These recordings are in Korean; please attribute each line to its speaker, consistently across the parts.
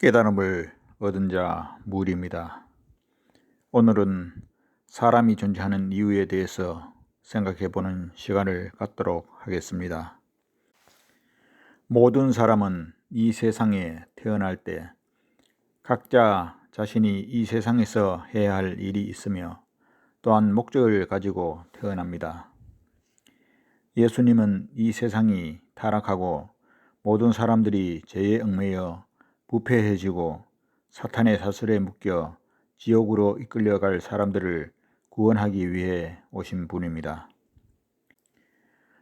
Speaker 1: 깨달음을 얻은 자 무리입니다. 오늘은 사람이 존재하는 이유에 대해서 생각해보는 시간을 갖도록 하겠습니다. 모든 사람은 이 세상에 태어날 때 각자 자신이 이 세상에서 해야 할 일이 있으며 또한 목적을 가지고 태어납니다. 예수님은 이 세상이 타락하고 모든 사람들이 죄에 얽매여 부패해지고 사탄의 사슬에 묶여 지옥으로 이끌려갈 사람들을 구원하기 위해 오신 분입니다.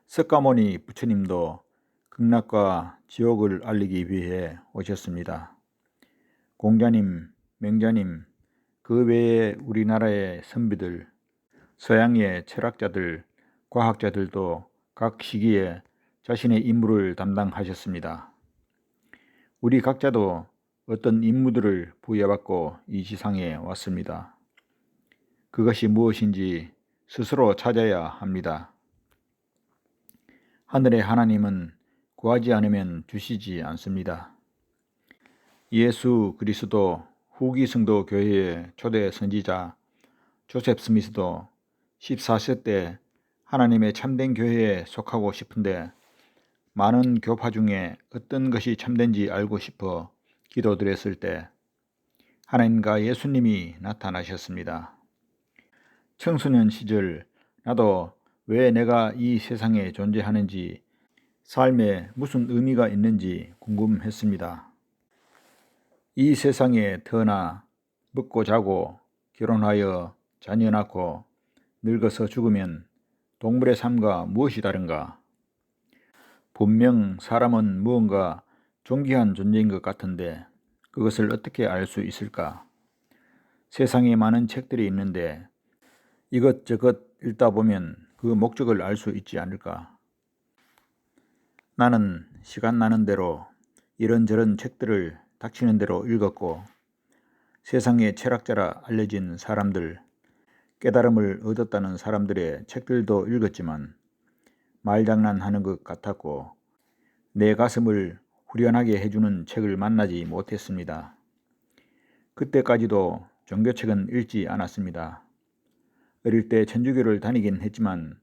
Speaker 1: 석가모니 부처님도 극락과 지옥을 알리기 위해 오셨습니다. 공자님, 명자님, 그 외에 우리나라의 선비들, 서양의 철학자들, 과학자들도 각 시기에 자신의 임무를 담당하셨습니다. 우리 각자도 어떤 임무들을 부여받고 이 지상에 왔습니다. 그것이 무엇인지 스스로 찾아야 합니다. 하늘의 하나님은 구하지 않으면 주시지 않습니다. 예수 그리스도 후기 성도 교회의 초대 선지자 조셉 스미스도 14세 때 하나님의 참된 교회에 속하고 싶은데 많은 교파 중에 어떤 것이 참된지 알고 싶어 기도드렸을 때 하나님과 예수님이 나타나셨습니다. 청소년 시절 나도 왜 내가 이 세상에 존재하는지, 삶에 무슨 의미가 있는지 궁금했습니다. 이 세상에 태어나 먹고 자고 결혼하여 자녀 낳고 늙어서 죽으면 동물의 삶과 무엇이 다른가? 분명 사람은 무언가 존귀한 존재인 것 같은데 그것을 어떻게 알 수 있을까? 세상에 많은 책들이 있는데 이것저것 읽다 보면 그 목적을 알 수 있지 않을까? 나는 시간 나는 대로 이런저런 책들을 닥치는 대로 읽었고 세상의 철학자라 알려진 사람들, 깨달음을 얻었다는 사람들의 책들도 읽었지만 말장난하는 것 같았고 내 가슴을 후련하게 해주는 책을 만나지 못했습니다. 그때까지도 종교책은 읽지 않았습니다. 어릴 때 천주교를 다니긴 했지만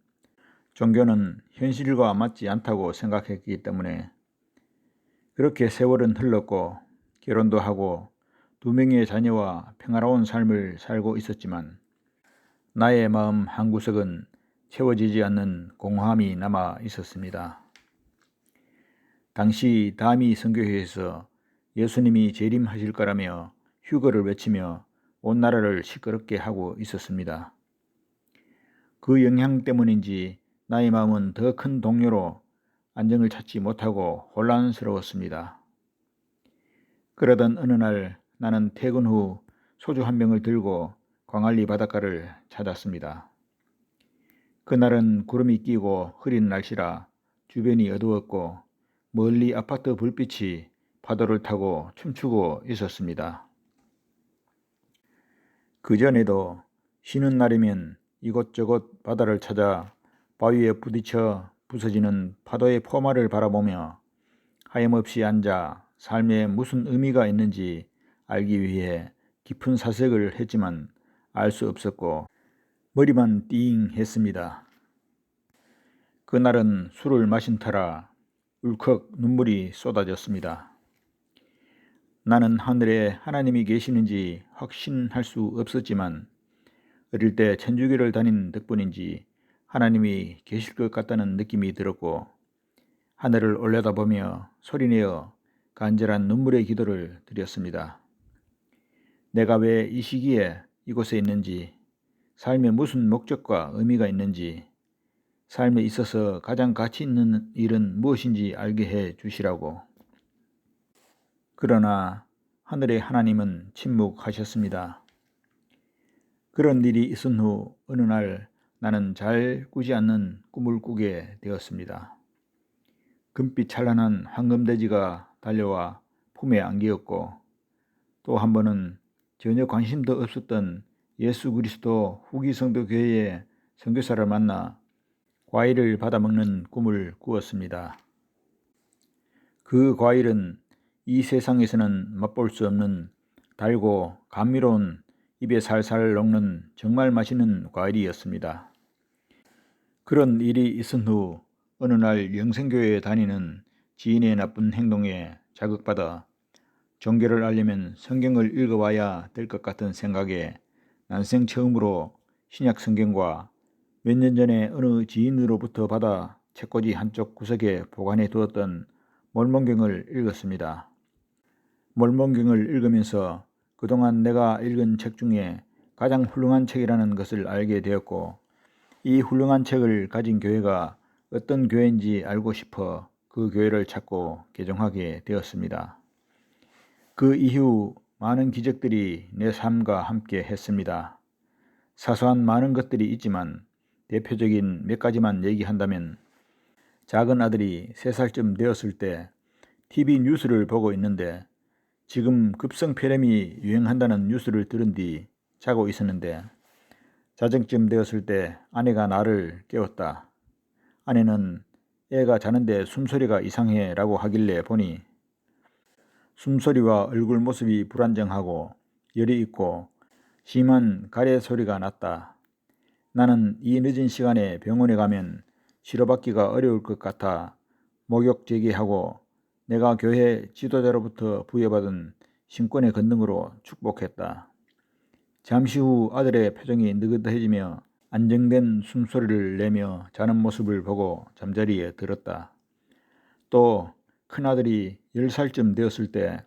Speaker 1: 종교는 현실과 맞지 않다고 생각했기 때문에 그렇게 세월은 흘렀고 결혼도 하고 2명의 자녀와 평화로운 삶을 살고 있었지만 나의 마음 한구석은 채워지지 않는 공허함이 남아 있었습니다. 당시 다미 선교회에서 예수님이 재림하실 거라며 휴거를 외치며 온 나라를 시끄럽게 하고 있었습니다. 그 영향 때문인지 나의 마음은 더 큰 동요로 안정을 찾지 못하고 혼란스러웠습니다. 그러던 어느 날 나는 퇴근 후 소주 한 병을 들고 광안리 바닷가를 찾았습니다. 그날은 구름이 끼고 흐린 날씨라 주변이 어두웠고 멀리 아파트 불빛이 파도를 타고 춤추고 있었습니다. 그전에도 쉬는 날이면 이곳저곳 바다를 찾아 바위에 부딪혀 부서지는 파도의 포마를 바라보며 하염없이 앉아 삶에 무슨 의미가 있는지 알기 위해 깊은 사색을 했지만 알 수 없었고 머리만 띵 했습니다. 그날은 술을 마신 터라 울컥 눈물이 쏟아졌습니다. 나는 하늘에 하나님이 계시는지 확신할 수 없었지만 어릴 때 천주교를 다닌 덕분인지 하나님이 계실 것 같다는 느낌이 들었고 하늘을 올려다보며 소리내어 간절한 눈물의 기도를 드렸습니다. 내가 왜 이 시기에 이곳에 있는지, 삶에 무슨 목적과 의미가 있는지, 삶에 있어서 가장 가치 있는 일은 무엇인지 알게 해 주시라고. 그러나 하늘의 하나님은 침묵하셨습니다. 그런 일이 있은 후 어느 날 나는 잘 꾸지 않는 꿈을 꾸게 되었습니다. 금빛 찬란한 황금돼지가 달려와 품에 안기었고 또 한 번은 전혀 관심도 없었던 예수 그리스도 후기 성도 교회의 선교사를 만나 과일을 받아먹는 꿈을 꾸었습니다. 그 과일은 이 세상에서는 맛볼 수 없는 달고 감미로운 입에 살살 녹는 정말 맛있는 과일이었습니다. 그런 일이 있은 후 어느 날 영생교회에 다니는 지인의 나쁜 행동에 자극받아 종교를 알려면 성경을 읽어봐야 될 것 같은 생각에 난생 처음으로 신약 성경과 몇 년 전에 어느 지인으로부터 받아 책꽂이 한쪽 구석에 보관해 두었던 몰몬경을 읽었습니다. 몰몬경을 읽으면서 그동안 내가 읽은 책 중에 가장 훌륭한 책이라는 것을 알게 되었고, 이 훌륭한 책을 가진 교회가 어떤 교회인지 알고 싶어 그 교회를 찾고 개종하게 되었습니다. 그 이후 많은 기적들이 내 삶과 함께 했습니다. 사소한 많은 것들이 있지만 대표적인 몇 가지만 얘기한다면, 작은 아들이 3살쯤 되었을 때 TV 뉴스를 보고 있는데 지금 급성폐렴이 유행한다는 뉴스를 들은 뒤 자고 있었는데, 자정쯤 되었을 때 아내가 나를 깨웠다. 아내는 애가 자는데 숨소리가 이상해 라고 하길래 보니 숨소리와 얼굴 모습이 불안정하고 열이 있고 심한 가래 소리가 났다. 나는 이 늦은 시간에 병원에 가면 치료받기가 어려울 것 같아 목욕 제기하고 내가 교회 지도자로부터 부여받은 신권의 권능으로 축복했다. 잠시 후 아들의 표정이 느긋해지며 안정된 숨소리를 내며 자는 모습을 보고 잠자리에 들었다. 또 큰아들이 10살쯤 되었을 때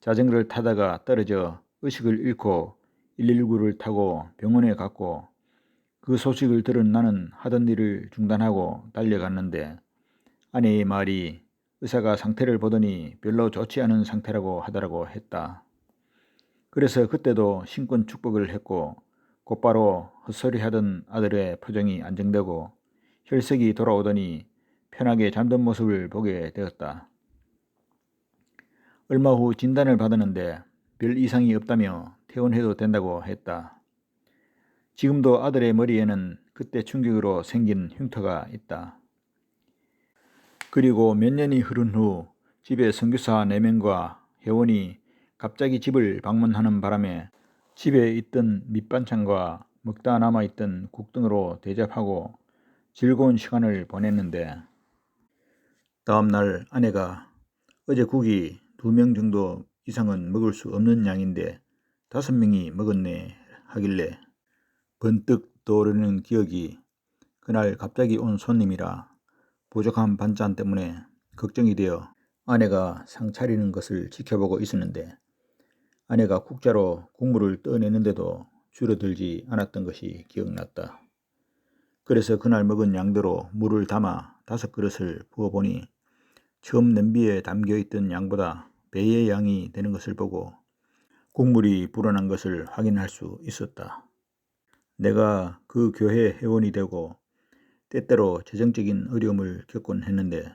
Speaker 1: 자전거를 타다가 떨어져 의식을 잃고 119를 타고 병원에 갔고, 그 소식을 들은 나는 하던 일을 중단하고 달려갔는데 아내의 말이 의사가 상태를 보더니 별로 좋지 않은 상태라고 하더라고 했다. 그래서 그때도 신권 축복을 했고 곧바로 헛소리하던 아들의 표정이 안정되고 혈색이 돌아오더니 편하게 잠든 모습을 보게 되었다. 얼마 후 진단을 받았는데 별 이상이 없다며 퇴원해도 된다고 했다. 지금도 아들의 머리에는 그때 충격으로 생긴 흉터가 있다. 그리고 몇 년이 흐른 후 집에 선교사 4명과 회원이 갑자기 집을 방문하는 바람에 집에 있던 밑반찬과 먹다 남아있던 국 등으로 대접하고 즐거운 시간을 보냈는데, 다음날 아내가 어제 국이 2명 정도 이상은 먹을 수 없는 양인데 5명이 먹었네 하길래 번뜩 떠오르는 기억이, 그날 갑자기 온 손님이라 부족한 반찬 때문에 걱정이 되어 아내가 상 차리는 것을 지켜보고 있었는데 아내가 국자로 국물을 떠내는데도 줄어들지 않았던 것이 기억났다. 그래서 그날 먹은 양대로 물을 담아 5그릇을 부어보니 처음 냄비에 담겨있던 양보다 배의 양이 되는 것을 보고 국물이 불어난 것을 확인할 수 있었다. 내가 그 교회 회원이 되고 때때로 재정적인 어려움을 겪곤 했는데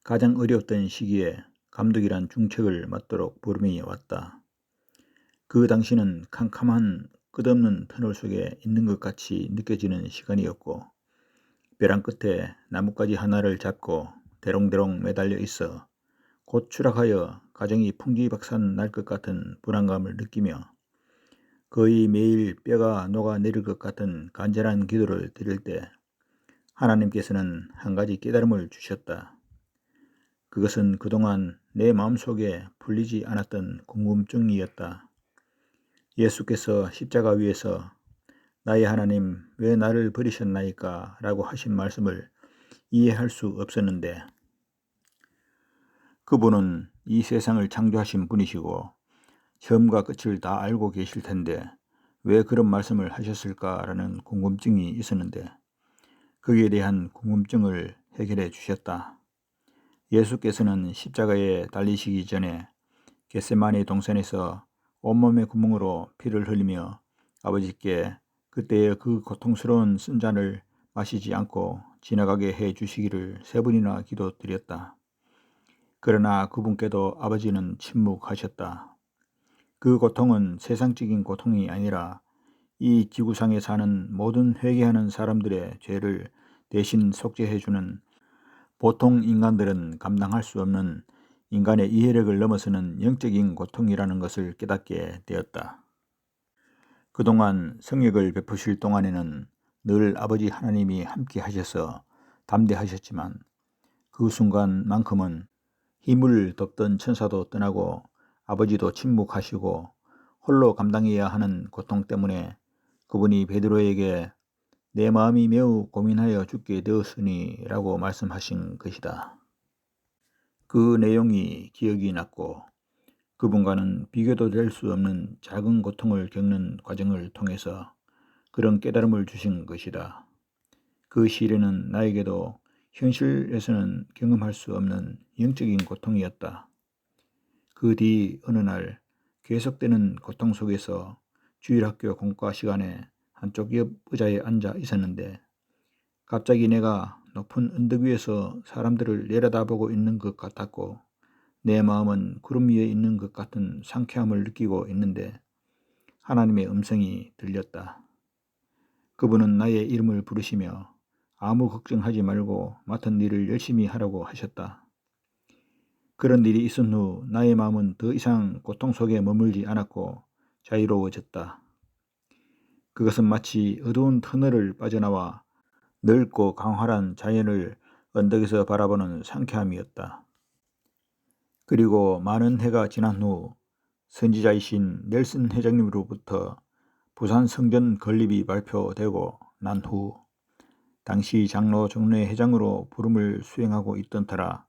Speaker 1: 가장 어려웠던 시기에 감독이란 중책을 맡도록 부름이 왔다. 그 당시는 캄캄한 끝없는 터널 속에 있는 것 같이 느껴지는 시간이었고, 벼랑 끝에 나뭇가지 하나를 잡고 대롱대롱 매달려 있어 곧 추락하여 가정이 풍지박산 날 것 같은 불안감을 느끼며 거의 매일 뼈가 녹아내릴 것 같은 간절한 기도를 드릴 때 하나님께서는 한 가지 깨달음을 주셨다. 그것은 그동안 내 마음속에 풀리지 않았던 궁금증이었다. 예수께서 십자가 위에서 나의 하나님 왜 나를 버리셨나이까 라고 하신 말씀을 이해할 수 없었는데, 그분은 이 세상을 창조하신 분이시고 처음과 끝을 다 알고 계실 텐데 왜 그런 말씀을 하셨을까라는 궁금증이 있었는데 거기에 대한 궁금증을 해결해 주셨다. 예수께서는 십자가에 달리시기 전에 겟세마네 동산에서 온몸의 구멍으로 피를 흘리며 아버지께 그때의 그 고통스러운 쓴 잔을 마시지 않고 지나가게 해 주시기를 3번이나 기도드렸다. 그러나 그분께도 아버지는 침묵하셨다. 그 고통은 세상적인 고통이 아니라 이 지구상에 사는 모든 회개하는 사람들의 죄를 대신 속죄해주는, 보통 인간들은 감당할 수 없는 인간의 이해력을 넘어서는 영적인 고통이라는 것을 깨닫게 되었다. 그동안 성령을 베푸실 동안에는 늘 아버지 하나님이 함께 하셔서 담대하셨지만 그 순간만큼은 힘을 덮던 천사도 떠나고 아버지도 침묵하시고 홀로 감당해야 하는 고통 때문에 그분이 베드로에게 내 마음이 매우 고민하여 죽게 되었으니 라고 말씀하신 것이다. 그 내용이 기억이 났고 그분과는 비교도 될 수 없는 작은 고통을 겪는 과정을 통해서 그런 깨달음을 주신 것이다. 그 시련은 나에게도 현실에서는 경험할 수 없는 영적인 고통이었다. 그 뒤 어느 날 계속되는 고통 속에서 주일학교 공과 시간에 한쪽 옆 의자에 앉아 있었는데 갑자기 내가 높은 언덕 위에서 사람들을 내려다보고 있는 것 같았고 내 마음은 구름 위에 있는 것 같은 상쾌함을 느끼고 있는데 하나님의 음성이 들렸다. 그분은 나의 이름을 부르시며 아무 걱정하지 말고 맡은 일을 열심히 하라고 하셨다. 그런 일이 있은 후 나의 마음은 더 이상 고통 속에 머물지 않았고 자유로워졌다. 그것은 마치 어두운 터널을 빠져나와 넓고 광활한 자연을 언덕에서 바라보는 상쾌함이었다. 그리고 많은 해가 지난 후 선지자이신 넬슨 회장님으로부터 부산 성전 건립이 발표되고 난 후 당시 장로 정례 회장으로 부름을 수행하고 있던 터라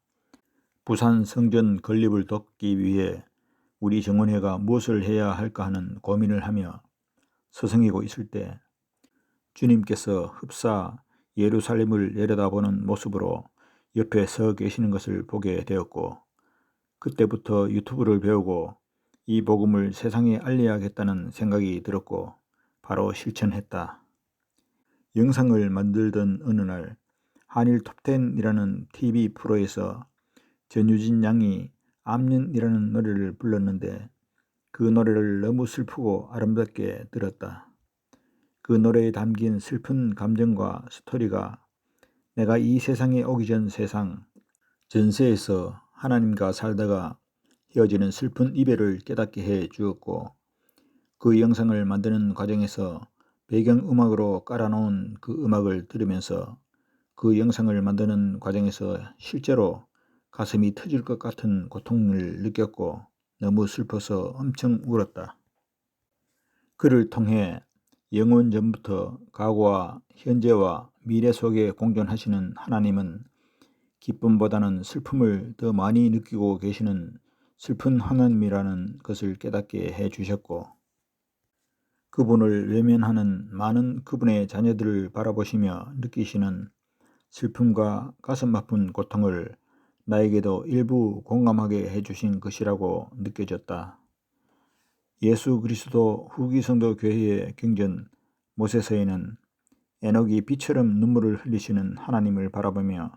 Speaker 1: 부산 성전 건립을 돕기 위해 우리 정원회가 무엇을 해야 할까 하는 고민을 하며 서성이고 있을 때 주님께서 흡사 예루살렘을 내려다보는 모습으로 옆에 서 계시는 것을 보게 되었고 그때부터 유튜브를 배우고 이 복음을 세상에 알려야겠다는 생각이 들었고 바로 실천했다. 영상을 만들던 어느 날 한일 톱10이라는 TV 프로에서 전유진 양이 암년이라는 노래를 불렀는데 그 노래를 너무 슬프고 아름답게 들었다. 그 노래에 담긴 슬픈 감정과 스토리가 내가 이 세상에 오기 전 세상, 전세에서 하나님과 살다가 헤어지는 슬픈 이별을 깨닫게 해 주었고 그 영상을 만드는 과정에서 배경음악으로 깔아놓은 그 음악을 들으면서 그 영상을 만드는 과정에서 실제로 가슴이 터질 것 같은 고통을 느꼈고 너무 슬퍼서 엄청 울었다. 그를 통해 영원 전부터 과거와 현재와 미래 속에 공존하시는 하나님은 기쁨보다는 슬픔을 더 많이 느끼고 계시는 슬픈 하나님이라는 것을 깨닫게 해 주셨고 그분을 외면하는 많은 그분의 자녀들을 바라보시며 느끼시는 슬픔과 가슴 아픈 고통을 나에게도 일부 공감하게 해주신 것이라고 느껴졌다. 예수 그리스도 후기 성도 교회의 경전 모세서에는 에녹이 비처럼 눈물을 흘리시는 하나님을 바라보며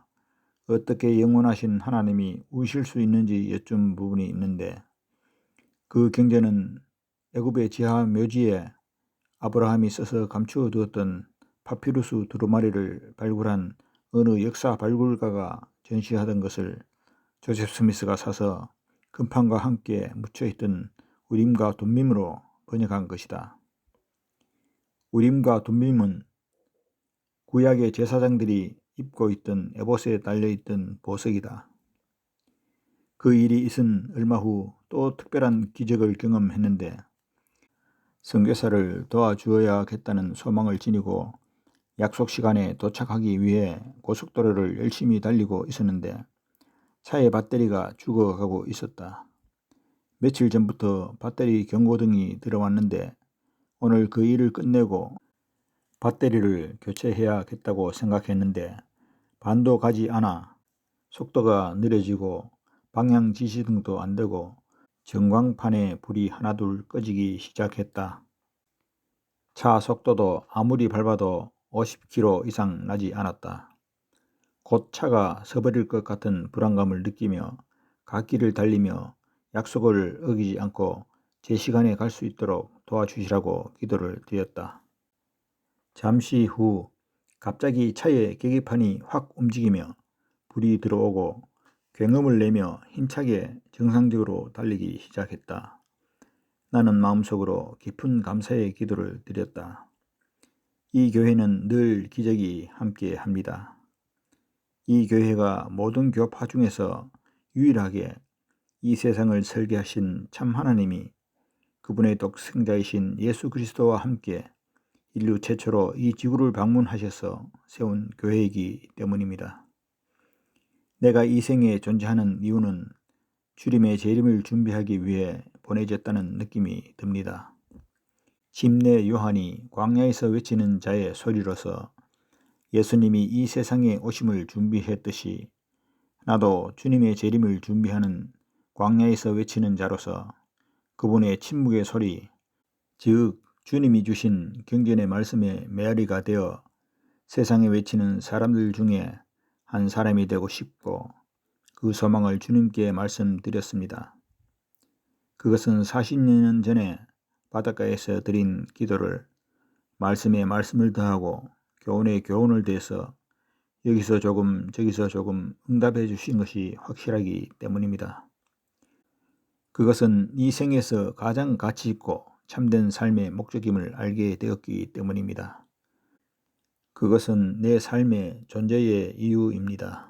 Speaker 1: 어떻게 영원하신 하나님이 우실 수 있는지 여쭌 부분이 있는데 그 경전은 애굽의 지하 묘지에 아브라함이 써서 감추어 두었던 파피루스 두루마리를 발굴한 어느 역사 발굴가가 전시하던 것을 조셉 스미스가 사서 금판과 함께 묻혀있던 우림과 둠밈으로 번역한 것이다. 우림과 둠밈은 구약의 제사장들이 입고 있던 에봇에 달려있던 보석이다. 그 일이 있은 얼마 후 또 특별한 기적을 경험했는데 선교사를 도와주어야겠다는 소망을 지니고 약속 시간에 도착하기 위해 고속도로를 열심히 달리고 있었는데 차의 배터리가 죽어가고 있었다. 며칠 전부터 배터리 경고등이 들어왔는데 오늘 그 일을 끝내고 배터리를 교체해야겠다고 생각했는데 반도 가지 않아 속도가 느려지고 방향 지시등도 안 되고 전광판에 불이 하나둘 꺼지기 시작했다. 차 속도도 아무리 밟아도 50km 이상 나지 않았다. 곧 차가 서버릴 것 같은 불안감을 느끼며 갓길을 달리며 약속을 어기지 않고 제 시간에 갈 수 있도록 도와주시라고 기도를 드렸다. 잠시 후 갑자기 차의 계기판이 확 움직이며 불이 들어오고 굉음을 내며 힘차게 정상적으로 달리기 시작했다. 나는 마음속으로 깊은 감사의 기도를 드렸다. 이 교회는 늘 기적이 함께 합니다. 이 교회가 모든 교파 중에서 유일하게 이 세상을 설계하신 참 하나님이 그분의 독생자이신 예수 그리스도와 함께 인류 최초로 이 지구를 방문하셔서 세운 교회이기 때문입니다. 내가 이 생에 존재하는 이유는 주님의 재림을 준비하기 위해 보내졌다는 느낌이 듭니다. 심내 요한이 광야에서 외치는 자의 소리로서 예수님이 이 세상에 오심을 준비했듯이 나도 주님의 재림을 준비하는 광야에서 외치는 자로서 그분의 침묵의 소리, 즉 주님이 주신 경전의 말씀에 메아리가 되어 세상에 외치는 사람들 중에 한 사람이 되고 싶고 그 소망을 주님께 말씀드렸습니다. 그것은 40년 전에 바닷가에서 드린 기도를 말씀에 말씀을 더하고 교훈에 교훈을 더해서 여기서 조금 저기서 조금 응답해 주신 것이 확실하기 때문입니다. 그것은 이 생에서 가장 가치 있고 참된 삶의 목적임을 알게 되었기 때문입니다. 그것은 내 삶의 존재의 이유입니다.